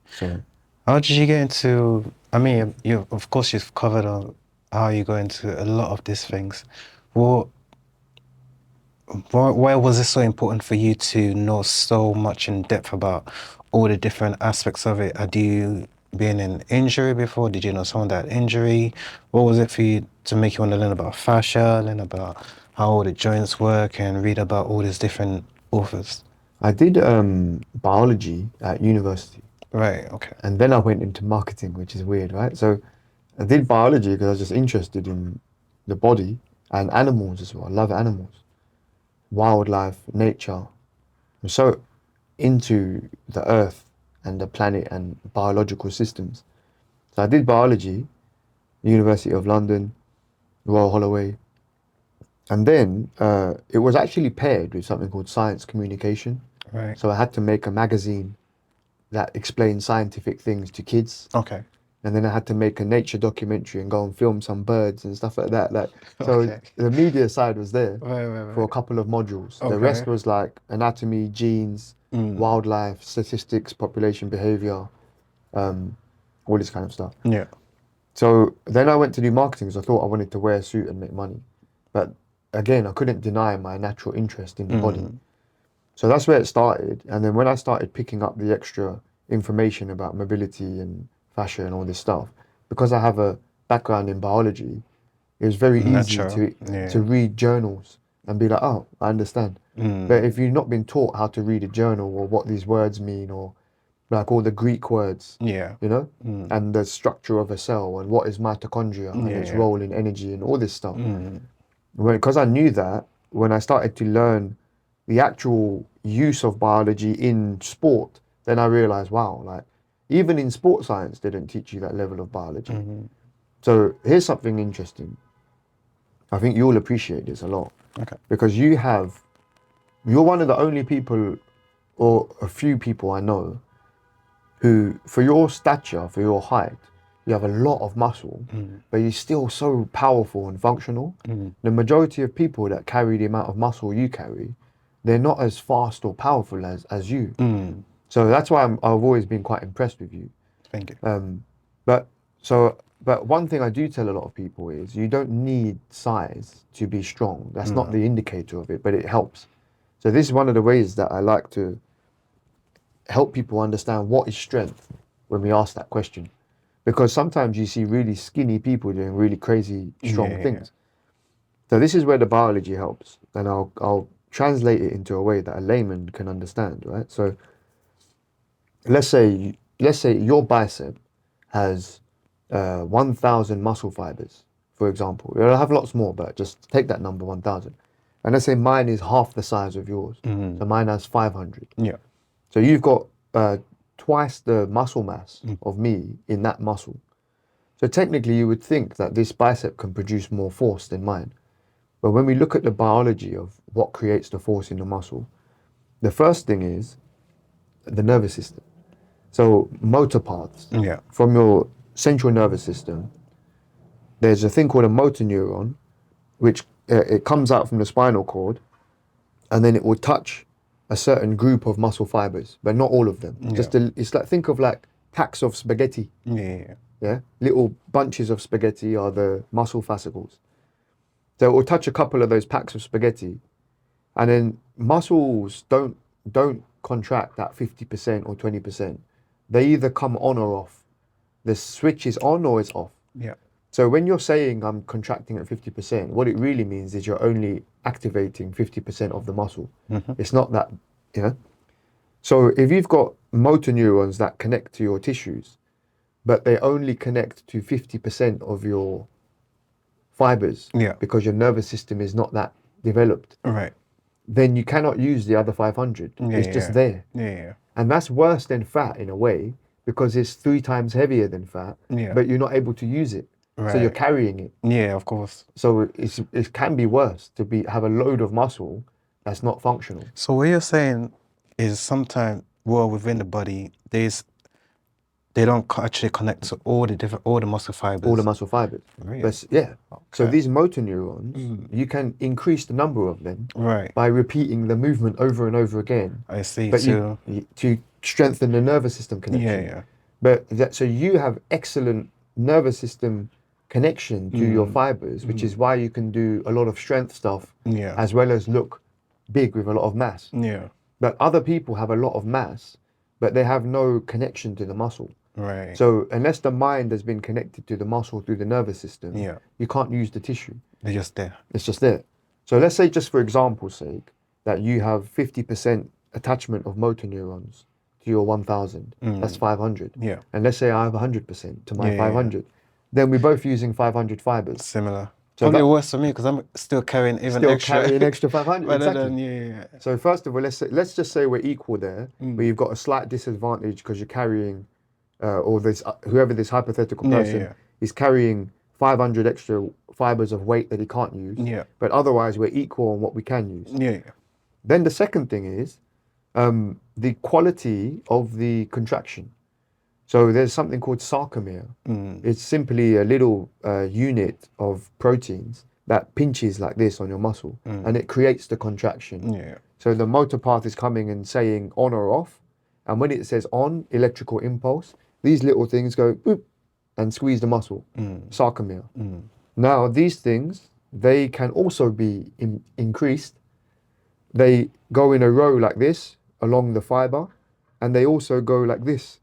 So How did you get into? I mean, you of course you've covered on how you go into a lot of these things. Why was it so important for you to know so much in depth about all the different aspects of it? Had you been in injury before? Did you know someone that had injury? What was it for you to make you want to learn about fascia, learn about how all the joints work, and read about all these different authors? I did biology at university. Right. Okay. And then I went into marketing, which is weird, right? So I did biology because I was just interested in the body and animals as well. I love animals, wildlife, nature. I'm so into the earth and the planet and biological systems. So I did biology, University of London, Royal Holloway. And then it was actually paired with something called science communication. Right. So I had to make a magazine that explained scientific things to kids. Okay. And then I had to make a nature documentary and go and film some birds and stuff like that. So Okay. the media side was there Right. for a couple of modules. The Okay. rest was like anatomy, genes, wildlife, statistics, population behavior, all this kind of stuff. Yeah. So then I went to do marketing because I thought I wanted to wear a suit and make money. But again, I couldn't deny my natural interest in the body. So that's where it started. And then when I started picking up the extra information about mobility and fascia and all this stuff, because I have a background in biology, it was very easy to read journals and be like, oh, I understand. But if you've not been taught how to read a journal or what these words mean, or like all the Greek words, and the structure of a cell and what is mitochondria and its role in energy and all this stuff. Because I knew that, when I started to learn the actual use of biology in sport, then I realized, wow, like even in sports science, they don't teach you that level of biology. So here's something interesting. I think you'll appreciate this a lot. Okay. Because you're one of the only people, or a few people I know, who, for your stature, for your height, you have a lot of muscle, but you're still so powerful and functional. The majority of people that carry the amount of muscle you carry, they're not as fast or powerful as you. So that's why I've always been quite impressed with you. Thank you. But one thing I do tell a lot of people is you don't need size to be strong. That's not the indicator of it, but it helps. So this is one of the ways that I like to help people understand what is strength when we ask that question. Because sometimes you see really skinny people doing really crazy strong things. So this is where the biology helps. And I'll translate it into a way that a layman can understand, right? So let's say your bicep has 1,000 muscle fibers, for example. It'll have lots more, but just take that number 1,000. And let's say mine is half the size of yours. So mine has 500. Yeah. So you've got twice the muscle mass of me in that muscle. So technically, you would think that this bicep can produce more force than mine. But when we look at the biology of what creates the force in the muscle, the first thing is the nervous system. So motor paths Yeah. from your central nervous system. There's a thing called a motor neuron, which it comes out from the spinal cord, and then it will touch a certain group of muscle fibers, but not all of them. It's like, think of like packs of spaghetti. Yeah. Yeah, little bunches of spaghetti are the muscle fascicles. So it will touch a couple of those packs of spaghetti, and then muscles don't contract at 50% or 20%. They either come on or off. The switch is on or it's off. Yeah. So when you're saying I'm contracting at 50%, what it really means is you're only activating 50% of the muscle. It's not that, you know. So if you've got motor neurons that connect to your tissues, but they only connect to 50% of your fibers Yeah. because your nervous system is not that developed, Right. then you cannot use the other 500. It's just there. Yeah. And that's worse than fat in a way because it's 3 times heavier than fat, Yeah. but you're not able to use it. So you're Right. carrying it. Yeah, of course. So it can be worse to have a load of muscle that's not functional. So what you're saying is sometimes, well, within the body, they don't actually connect to all the muscle fibers. All the muscle fibers. Really? But yeah. So Okay. these motor neurons, you can increase the number of them Right. by repeating the movement over and over again. I see. But too. to strengthen the nervous system connection. Yeah. But so you have excellent nervous system connection to your fibers, which is why you can do a lot of strength stuff Yeah. as well as look big with a lot of mass. Yeah. But other people have a lot of mass, but they have no connection to the muscle. Right. So unless the mind has been connected to the muscle through the nervous system, Yeah. you can't use the tissue. They're just there. It's just there. So let's say, just for example's sake, that you have 50% attachment of motor neurons to your 1,000. That's 500. Yeah. And let's say I have 100% to my Yeah, 500. Then we're both using 500 fibers. Similar. So Probably that- worse for me because I'm still carrying even Still extra. carrying extra 500. Rather Exactly. than, yeah. So first of all, let's just say we're equal there, but you've got a slight disadvantage because you're carrying, or this whoever this hypothetical person yeah. is carrying 500 extra fibers of weight that he can't use. Yeah. But otherwise, we're equal on what we can use. Yeah. Then the second thing is the quality of the contraction. So there's something called sarcomere. It's simply a little unit of proteins that pinches like this on your muscle, and it creates the contraction. Yeah. So the motor path is coming and saying on or off, and when it says on, electrical impulse, these little things go boop and squeeze the muscle, sarcomere. Now these things, they can also be increased. They go in a row like this along the fiber, and they also go like this.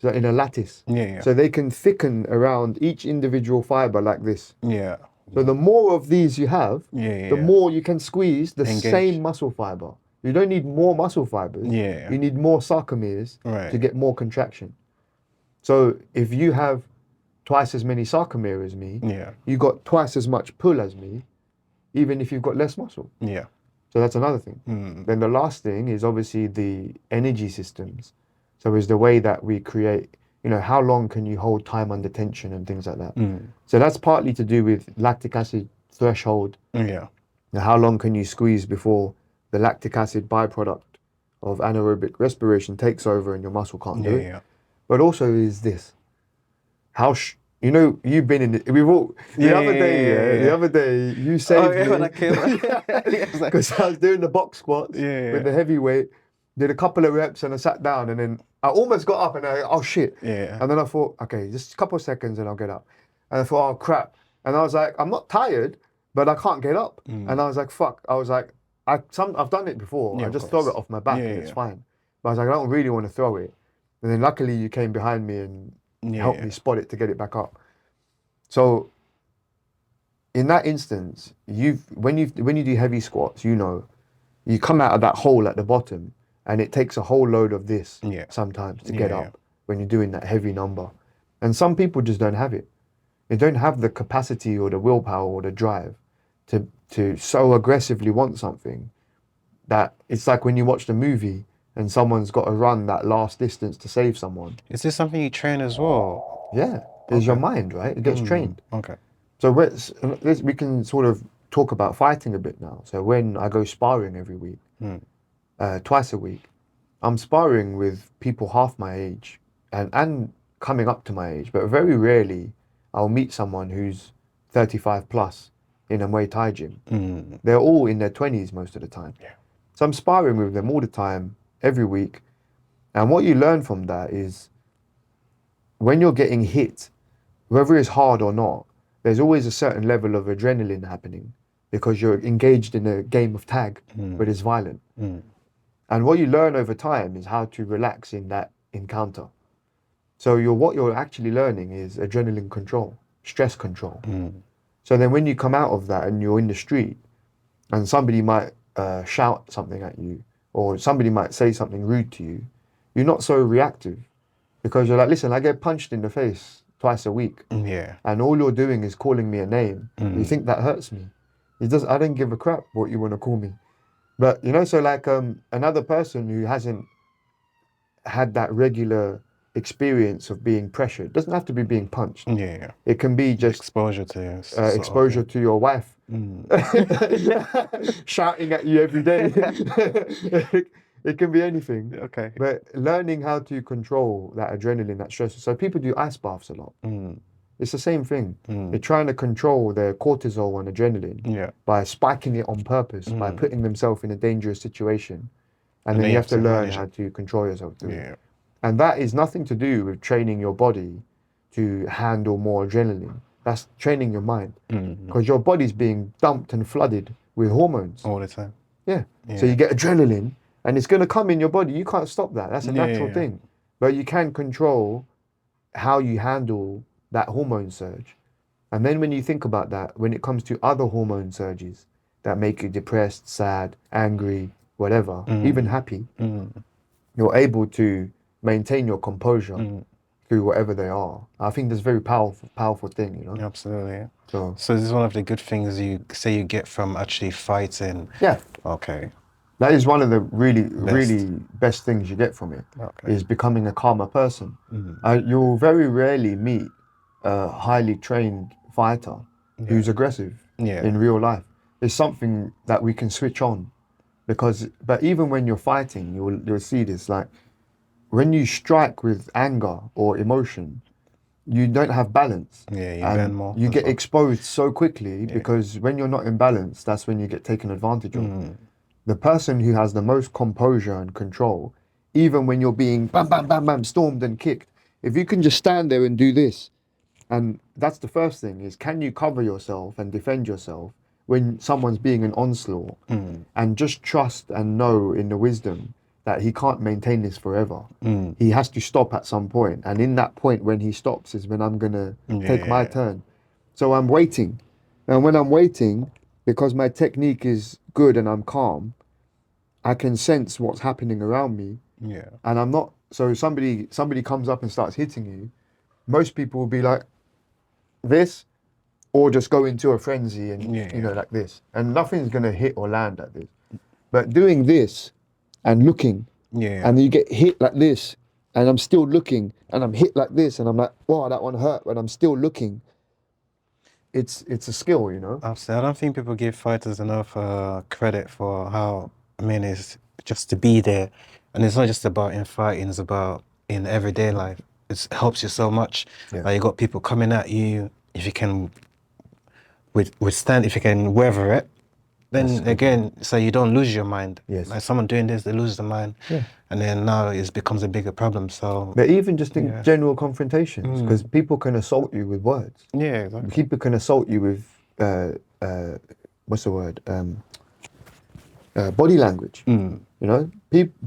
So in a lattice. Yeah. So they can thicken around each individual fiber like this. Yeah. So the more of these you have, Yeah. the more you can squeeze the Engage. same muscle fiber. You don't need more muscle fibers. Yeah. You need more sarcomeres Right. to get more contraction. So if you have twice as many sarcomere as me, Yeah. you got twice as much pull as me, even if you've got less muscle. Yeah. So that's another thing. Then the last thing is obviously the energy systems. So is the way that we create, how long can you hold time under tension and things like that. So that's partly to do with lactic acid threshold. Yeah. Now, how long can you squeeze before the lactic acid byproduct of anaerobic respiration takes over and your muscle can't do it? Yeah. But also is this, you've been in it. We've all the other day you saved me. when I came. Because I was doing the box squats with the heavyweight, did a couple of reps and I sat down and then I almost got up and oh shit. Yeah. And then I thought, okay, just a couple of seconds and I'll get up. And I thought, oh crap. And I was like, I'm not tired, but I can't get up. And I was like, fuck. I was like, I've done it before. Yeah, I of just course. throw it off my back and it's fine. But I was like, I don't really want to throw it. And then luckily you came behind me and helped me spot it to get it back up. So in that instance, when you do heavy squats, you know, you come out of that hole at the bottom, and it takes a whole load of this Yeah. sometimes to Yeah, get yeah. up when you're doing that heavy number. And some people just don't have it. They don't have the capacity or the willpower or the drive to so aggressively want something that it's like when you watch the movie and someone's got to run that last distance to save someone. Is this something you train as well? Yeah, it's your Okay. mind, right? It gets trained. Okay. So we can sort of talk about fighting a bit now. So when I go sparring every week, twice a week, I'm sparring with people half my age and coming up to my age, but very rarely I'll meet someone who's 35 plus in a Muay Thai gym. They're all in their 20s most of the time. Yeah. So I'm sparring with them all the time, every week. And what you learn from that is when you're getting hit, whether it's hard or not, there's always a certain level of adrenaline happening because you're engaged in a game of tag, but it's violent. And what you learn over time is how to relax in that encounter. So what you're actually learning is adrenaline control, stress control. So then when you come out of that and you're in the street and somebody might shout something at you or somebody might say something rude to you, you're not so reactive because you're like, listen, I get punched in the face twice a week. Yeah. And all you're doing is calling me a name. You think that hurts me. I don't give a crap what you want to call me. But, you know, so like another person who hasn't had that regular experience of being pressured, doesn't have to be being punched. Yeah. It can be just Exposure to exposure to your wife shouting at you every day. It can be anything. Okay. But learning how to control that adrenaline, that stress. So people do ice baths a lot. It's the same thing. They're trying to control their cortisol and adrenaline by spiking it on purpose, by putting themselves in a dangerous situation. And then you have to learn how to control yourself through it. And that is nothing to do with training your body to handle more adrenaline. That's training your mind. Because your body's being dumped and flooded with hormones. All the time. Yeah. So you get adrenaline and it's going to come in your body. You can't stop that. That's a natural thing. But you can control how you handle that hormone surge. And then when you think about that, when it comes to other hormone surges that make you depressed, sad, angry, whatever, even happy, you're able to maintain your composure through whatever they are. I think that's a very powerful thing, you know? Absolutely. So this is one of the good things you say you get from actually fighting. yeah. Okay. That is one of the really best things you get from it, is becoming a calmer person. You'll very rarely meet a highly trained fighter who's aggressive in real life. It's something that we can switch on but even when you're fighting, you'll see this, like when you strike with anger or emotion, you don't have balance. Yeah, you burn more. You get exposed so quickly because when you're not in balance, that's when you get taken advantage of. The person who has the most composure and control, even when you're being bam, bam, bam, bam, stormed and kicked, if you can just stand there and do this, and that's the first thing, is can you cover yourself and defend yourself when someone's being an onslaught, and just trust and know in the wisdom that he can't maintain this forever. He has to stop at some point, and in that point when he stops is when I'm gonna take my turn. So I'm waiting, and when I'm waiting, because my technique is good and I'm calm, I can sense what's happening around me. Yeah. And I'm not, so somebody comes up and starts hitting you, most people will be like this, or just go into a frenzy and you know, like this, and nothing's gonna hit or land like this. But doing this and looking, and you get hit like this, and I'm still looking, and I'm hit like this, and I'm like, wow, that one hurt, but I'm still looking. It's a skill, you know. Absolutely. I don't think people give fighters enough credit for how, I mean, it's just to be there, and it's not just about in fighting; it's about in everyday life. It helps you so much. Like you got people coming at you. If you can withstand, if you can weather it, then again, so you don't lose your mind. Yes. Like someone doing this, they lose their mind. Yeah. And then now it becomes a bigger problem. So. But even just in general confrontations, because people can assault you with words. Yeah, exactly. People can assault you with what's the word? Body language. You know,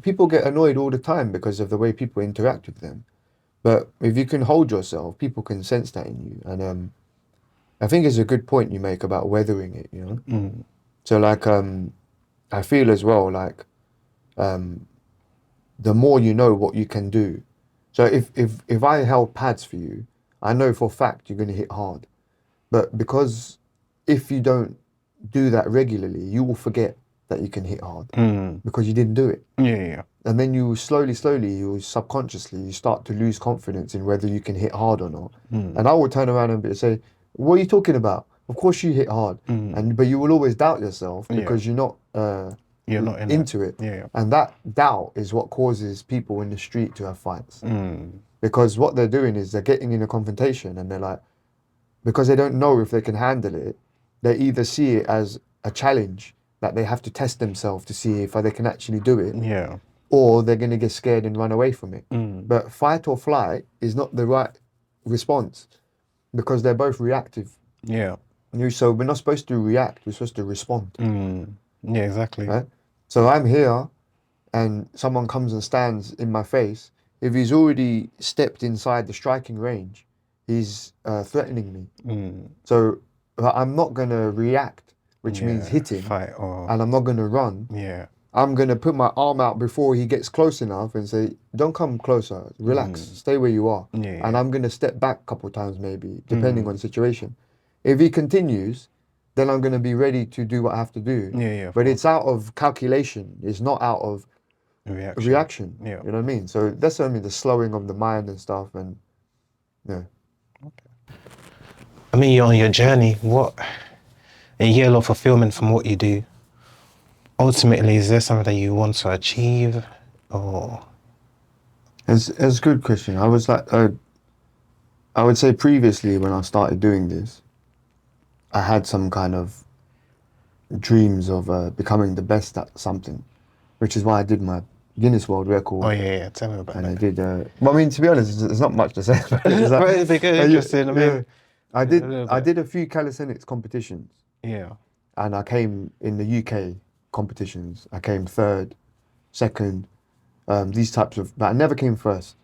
people get annoyed all the time because of the way people interact with them. But if you can hold yourself, people can sense that in you. And I think it's a good point you make about weathering it, you know? Mm. So like I feel as well like the more you know what you can do. So if I held pads for you, I know for a fact you're gonna hit hard. But because if you don't do that regularly, you will forget that you can hit hard Mm. because you didn't do it. Yeah. And then you slowly, you subconsciously, you start to lose confidence in whether you can hit hard or not. Mm. And I will turn around and say, "What are you talking about? Of course you hit hard." Mm. And but you will always doubt yourself Yeah. because you're not You're not in it. into it. Yeah. And that doubt is what causes people in the street to have fights. Mm. Because what they're doing is they're getting in a confrontation and they're like, because they don't know if they can handle it, they either see it as a challenge that they have to test themselves to see if they can actually do it, Yeah. or they're going to get scared and run away from it. Mm. But fight or flight is not the right response because they're both reactive. Yeah. So we're not supposed to react, we're supposed to respond. Mm. Yeah, exactly. Right? So I'm here and someone comes and stands in my face. If he's already stepped inside the striking range, he's threatening me. Mm. So I'm not going to react, which means Yeah. hitting, Fight or and I'm not going to run. yeah. I'm going to put my arm out before he gets close enough and say, don't come closer, relax, stay where you are. Yeah. And I'm going to step back a couple of times maybe, depending Mm. on the situation. If he continues, then I'm going to be ready to do what I have to do. Yeah, yeah. But it's out of calculation. It's not out of reaction. Yeah. You know what I mean? So that's only the slowing of the mind and stuff. And yeah. I mean, you're on your journey. What? And you get a lot of fulfillment from what you do. Ultimately, is there something that you want to achieve, or? It's a good question. I was like, I would say previously when I started doing this, I had some kind of dreams of becoming the best at something, which is why I did my Guinness World Record. Oh yeah. Tell me about And that. I did. Well, I mean, to be honest, there's not much to say about it. It's like- But it'd be good, interesting. I mean, I a did. little I bit. did a few calisthenics competitions, Yeah. and I came in the UK competitions. I came third, second, these types of. But I never came first,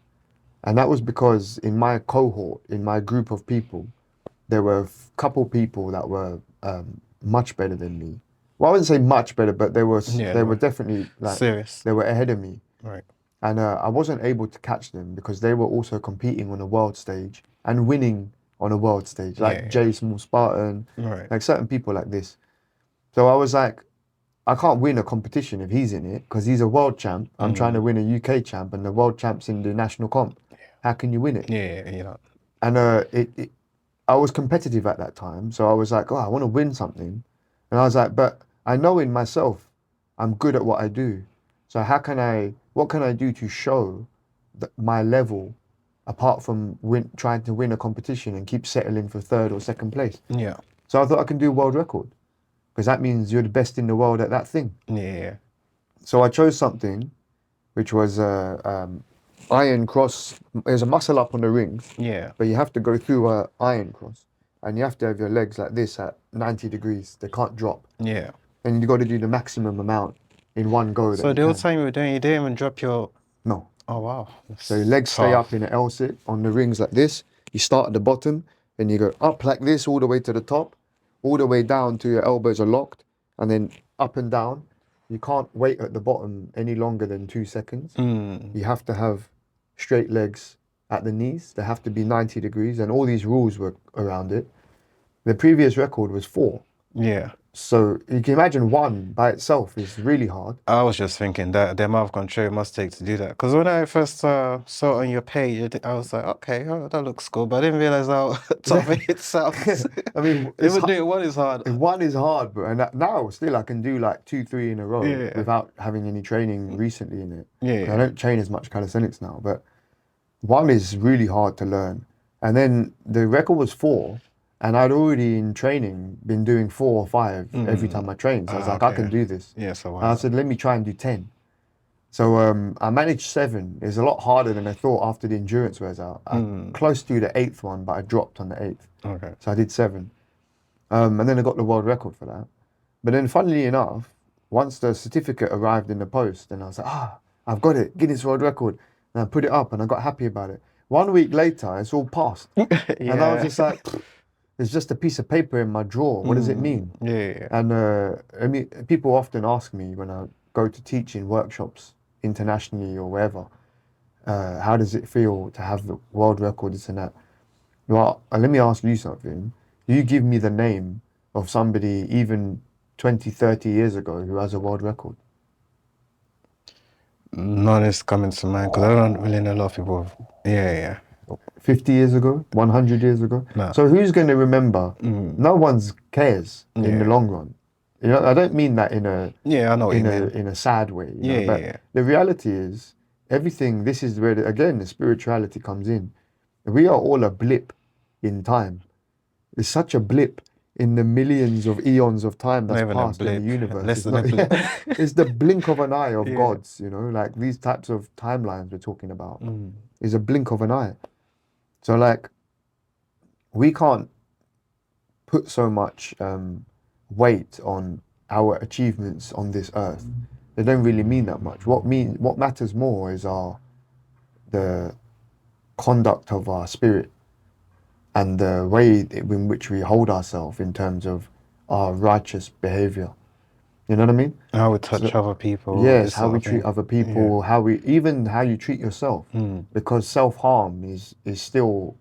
and that was because in my cohort, in my group of people, there were a couple people that were much better than me. Well, I wouldn't say much better, but they were. Yeah, They were definitely like serious. they were ahead of me. Right. And I wasn't able to catch them because they were also competing on a world stage and winning on a world stage, like Yeah. Jay Small Spartan, Right. like certain people like this. So I was like, I can't win a competition if he's in it because he's a world champ. I'm trying to win a UK champ and the world champ's in the national comp. How can you win it? Yeah. You know. And I was competitive at that time. So I was like, oh, I want to win something. And I was like, but I know in myself, I'm good at what I do. So what can I do to show my level apart from trying to win a competition and keep settling for third or second place? Yeah. So I thought I can do a world record because that means you're the best in the world at that thing. Yeah. So I chose something which was iron cross. There's a muscle up on the rings, Yeah. but you have to go through a iron cross and you have to have your legs like this at 90 degrees. They can't drop. Yeah. And you got to do the maximum amount in one go. So the whole time you were doing, you didn't even drop your. No. Oh wow. So your legs stay up in an L sit on the rings like this. You start at the bottom, then you go up like this all the way to the top, all the way down to your elbows are locked, and then up and down. You can't wait at the bottom any longer than 2 seconds. You have to have straight legs at the knees. They have to be 90 degrees, and all these rules were around it. The previous record was 4. Yeah. So you can imagine 1 by itself is really hard. I was just thinking that the amount of control it must take to do that. Because when I first saw it on your page, I was like, okay, that looks cool. But I didn't realize how tough it sounds. I mean, even doing one is hard. 1 is hard, bro. And now still I can do like 2, 3 in a row without having any training recently in it. Yeah. I don't train as much calisthenics now, but 1 is really hard to learn. And then the record was 4. And I'd already in training been doing 4 or 5 every time I trained. So I was like, I can do this. Yeah, so And I said, let me try and do 10. So I managed 7. It's a lot harder than I thought after the endurance wears out. I'm close to the 8th one, but I dropped on the 8th. Okay. So I did 7. And then I got the world record for that. But then funnily enough, once the certificate arrived in the post, and I was like, I've got it, Guinness World Record. And I put it up and I got happy about it. 1 week later, it's all passed. And I was just like, It's just a piece of paper in my drawer. What does it mean? Yeah. And I mean, people often ask me when I go to teach in workshops internationally or wherever, how does it feel to have the world record, this and that? Well, let me ask you something. You give me the name of somebody even 20, 30 years ago who has a world record. None is coming to mind because I don't really know a lot of people. Yeah. 50 years ago, 100 years ago. No. So who's going to remember? No one's cares in the long run. You know, I don't mean that in a I know what you mean. in a sad way. You know? Yeah. The reality is everything. This is where again the spirituality comes in. We are all a blip in time. It's such a blip in the millions of eons of time that's Not even a passed in the blip. universe. Less It's than a not. blip. It's the blink of an eye of Yeah. gods. You know, like these types of timelines we're talking about is a blink of an eye. So like, we can't put so much weight on our achievements on this earth. They don't really mean that much. What matters more is the conduct of our spirit and the way in which we hold ourselves in terms of our righteous behavior. You know what I mean? How we touch other people. Yes, this how sort we of treat thing. other people, how you treat yourself. Because self-harm is still.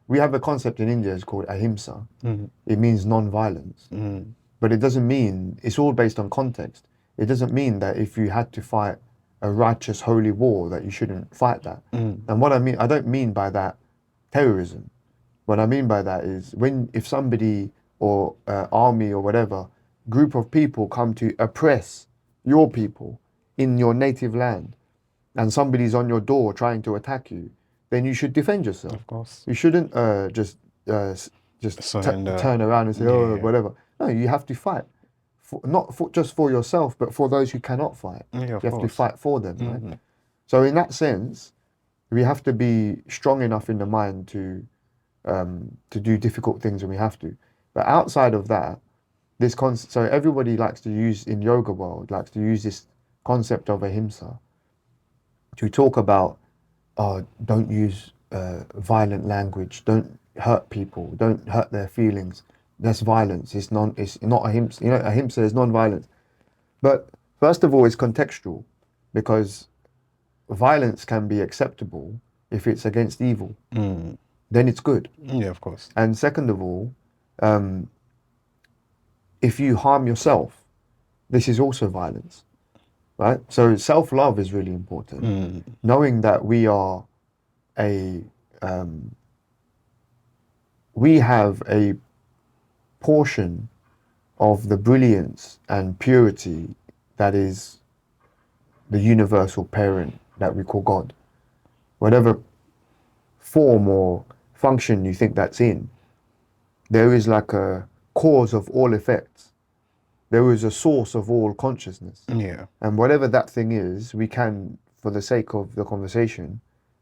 We have a concept in India, it's called ahimsa. It means non-violence. But it doesn't mean, it's all based on context. It doesn't mean that if you had to fight a righteous holy war that you shouldn't fight that. And what I mean, I don't mean by that terrorism. What I mean by that is if somebody or army or whatever group of people come to oppress your people in your native land, and somebody's on your door trying to attack you, then you should defend yourself. Of course. You shouldn't just turn around and say, oh, whatever. No, you have to fight. Not just for yourself, but for those who cannot fight. Yeah, you have to fight for them, right? So in that sense, we have to be strong enough in the mind to do difficult things when we have to. But outside of that, so everybody likes to use, in yoga world, likes to use this concept of ahimsa to talk about, don't use violent language, don't hurt people, don't hurt their feelings. That's violence. It's not ahimsa. You know, ahimsa is non-violence. But first of all, it's contextual, because violence can be acceptable if it's against evil. Then it's good. Yeah, of course. And second of all, if you harm yourself, this is also violence, right? So self-love is really important. Knowing that we have a portion of the brilliance and purity that is the universal parent that we call God. Whatever form or function you think that's in, there is like a cause of all effects. There is a source of all consciousness. Yeah. And whatever that thing is, we can, for the sake of the conversation,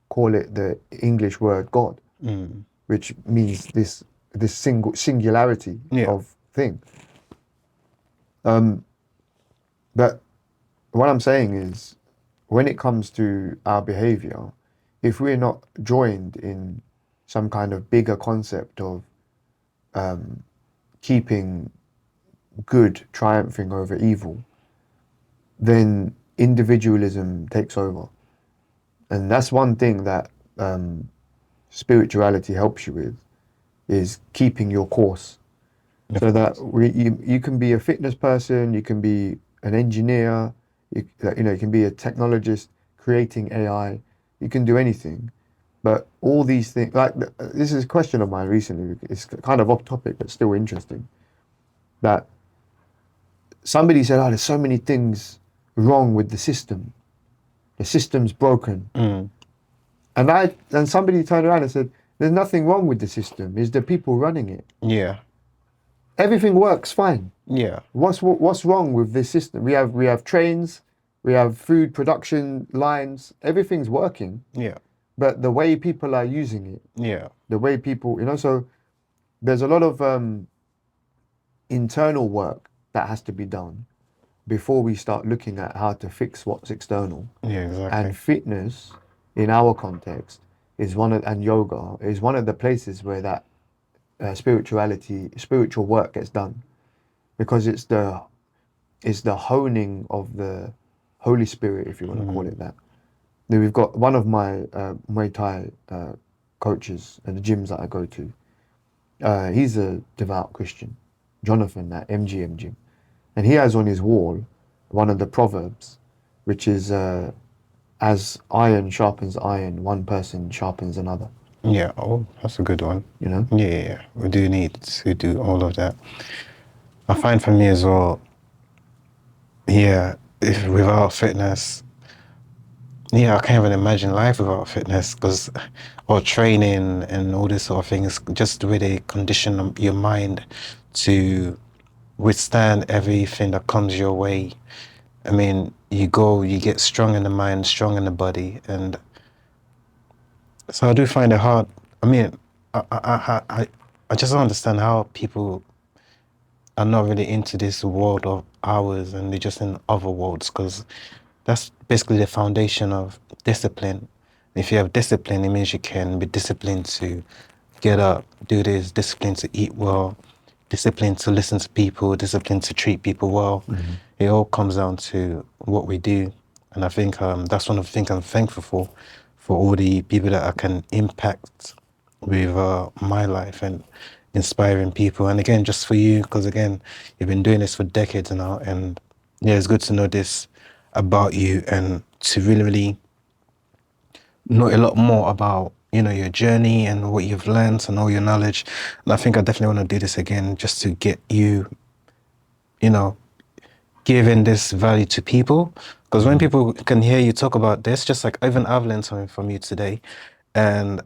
call it the English word God, which means this singularity of thing. But what I'm saying is, when it comes to our behavior, if we're not joined in some kind of bigger concept of keeping good triumphing over evil, then individualism takes over. And that's one thing that spirituality helps you with, is keeping your course. So that you can be a fitness person, you can be an engineer, you can be a technologist creating AI, you can do anything. But all these things, like this is a question of mine recently, it's kind of off topic, but still interesting, that somebody said, oh, there's so many things wrong with the system. The system's broken. And somebody turned around and said, there's nothing wrong with the system, it's the people running it. Yeah. Everything works fine. Yeah. What's wrong with this system? We have trains, we have food production lines, everything's working. Yeah. But the way people are using it. Yeah. The way people, so there's a lot of internal work that has to be done before we start looking at how to fix what's external. Yeah, exactly. And fitness, in our context, and yoga is one of the places where that spiritual work gets done, because it's the honing of the Holy Spirit, if you want to call it that. Then we've got one of my Muay Thai coaches at the gyms that I go to. He's a devout Christian, Jonathan at MGM Gym, and he has on his wall one of the proverbs, which is as iron sharpens iron, one person sharpens another. Yeah, oh, that's a good one. You know? Yeah, we do need to do all of that. I find for me as well, yeah, if without fitness, yeah, I can't even imagine life without fitness, or training and all this sort of things, just the way they condition your mind to withstand everything that comes your way. I mean, you get strong in the mind, strong in the body, and so I do find it hard. I mean, I just don't understand how people are not really into this world of ours and they're just in other worlds, because that's basically the foundation of discipline. If you have discipline, it means you can be disciplined to get up, do this, disciplined to eat well, disciplined to listen to people, disciplined to treat people well. It all comes down to what we do. And I think that's one of the things I'm thankful for all the people that I can impact with my life and inspiring people. And again, just for you, because again, you've been doing this for decades now, and yeah, it's good to know this about you and to really know a lot more about, your journey and what you've learned and all your knowledge. And I think I definitely want to do this again just to get you, giving this value to people. Because when people can hear you talk about this, just like even I've learned something from you today, and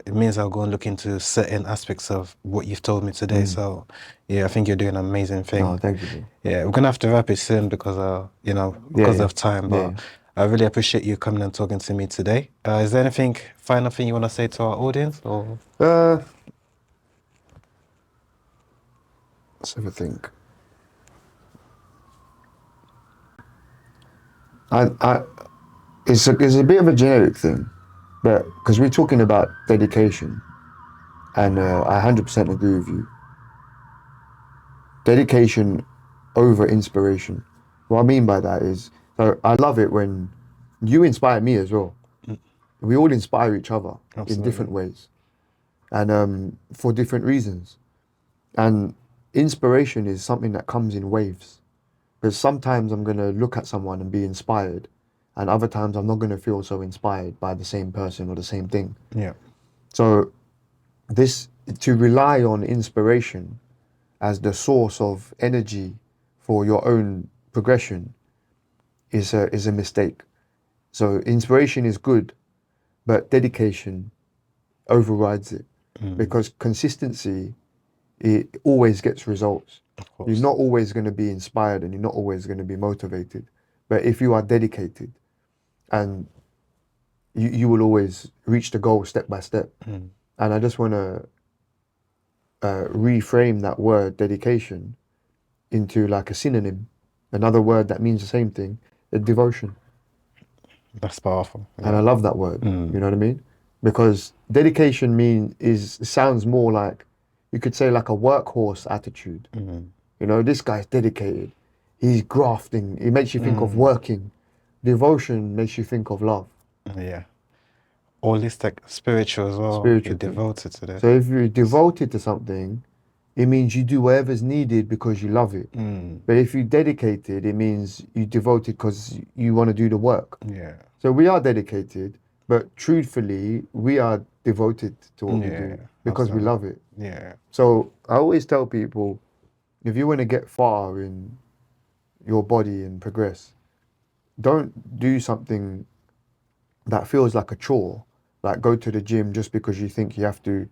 it means I'll go and look into certain aspects of what you've told me today. So yeah, I think you're doing an amazing thing. Oh, thank you, bro. Yeah, we're gonna have to wrap it soon because because of time. But Yeah. I really appreciate you coming and talking to me today. Is there anything final thing you want to say to our audience, or? Let's have a think. It's a bit of a generic thing, but because we're talking about dedication, and I 100% agree with you. Dedication over inspiration. What I mean by that is, so I love it when you inspire me as well. We all inspire each other in different ways, and for different reasons. And inspiration is something that comes in waves. Because sometimes I'm going to look at someone and be inspired, and other times I'm not going to feel so inspired by the same person or the same thing. Yeah. So to rely on inspiration as the source of energy for your own progression is a mistake. So inspiration is good, but dedication overrides it, because consistency, it always gets results. You're not always going to be inspired and you're not always going to be motivated, but if you are dedicated, and you will always reach the goal step by step. And I just want to reframe that word dedication into like a synonym, another word that means the same thing, devotion. That's powerful. And I love that word. You know what I mean? Because dedication sounds more like, you could say, like a workhorse attitude. This guy's dedicated. He's grafting. It makes you think of working. Devotion makes you think of love. Yeah. Holistic, spiritual as well. Spiritual. You're devoted to that. So if you're devoted to something, it means you do whatever's needed because you love it. But if you're dedicated, it means you're devoted because you want to do the work. Yeah. So we are dedicated, but truthfully, we are devoted to what we do because we love it. Yeah. So I always tell people, if you want to get far in your body and progress, don't do something that feels like a chore, like go to the gym just because you think you have to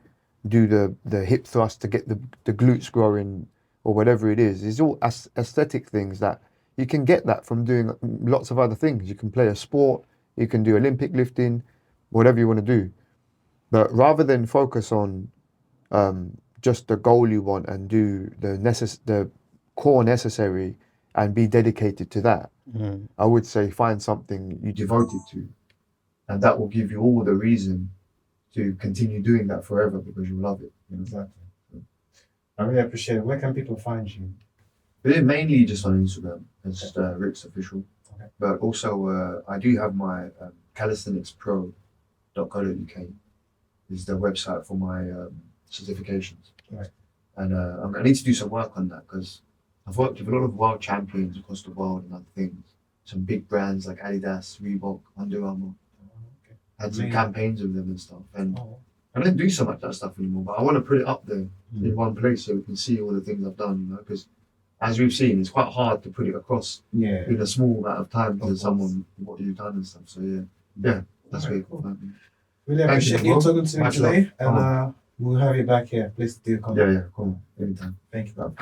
do the hip thrust to get the glutes growing or whatever it is. It's all aesthetic things that you can get that from doing lots of other things. You can play a sport, you can do Olympic lifting, whatever you want to do. But rather than focus on just the goal you want and do the core necessary and be dedicated to that, I would say find something you're devoted to, and that will give you all the reason to continue doing that forever because you love it. Exactly. I really appreciate it. Where can people find you? But mainly just on Instagram. It's just Rick's official. Okay. But also I do have my calisthenicsPro.co.uk is the website for my certifications. Right. And I need to do some work on that because I've worked with a lot of world champions across the world and other things. Some big brands like Adidas, Reebok, Under Armour. Okay. Had some Amazing. campaigns with them and stuff. And Oh, I don't do so much of that stuff anymore, but I want to put it up there in one place so we can see all the things I've done, you know, because as we've seen, it's quite hard to put it across yeah. in a small amount of time Of to course. someone what you've done and stuff. So yeah, that's Alright, really cool. cool. Really Thank appreciate you, you bro. talking to me Much today, love. and we'll have you back here. Please do come. Yeah, cool. Anytime. Thank you. Love.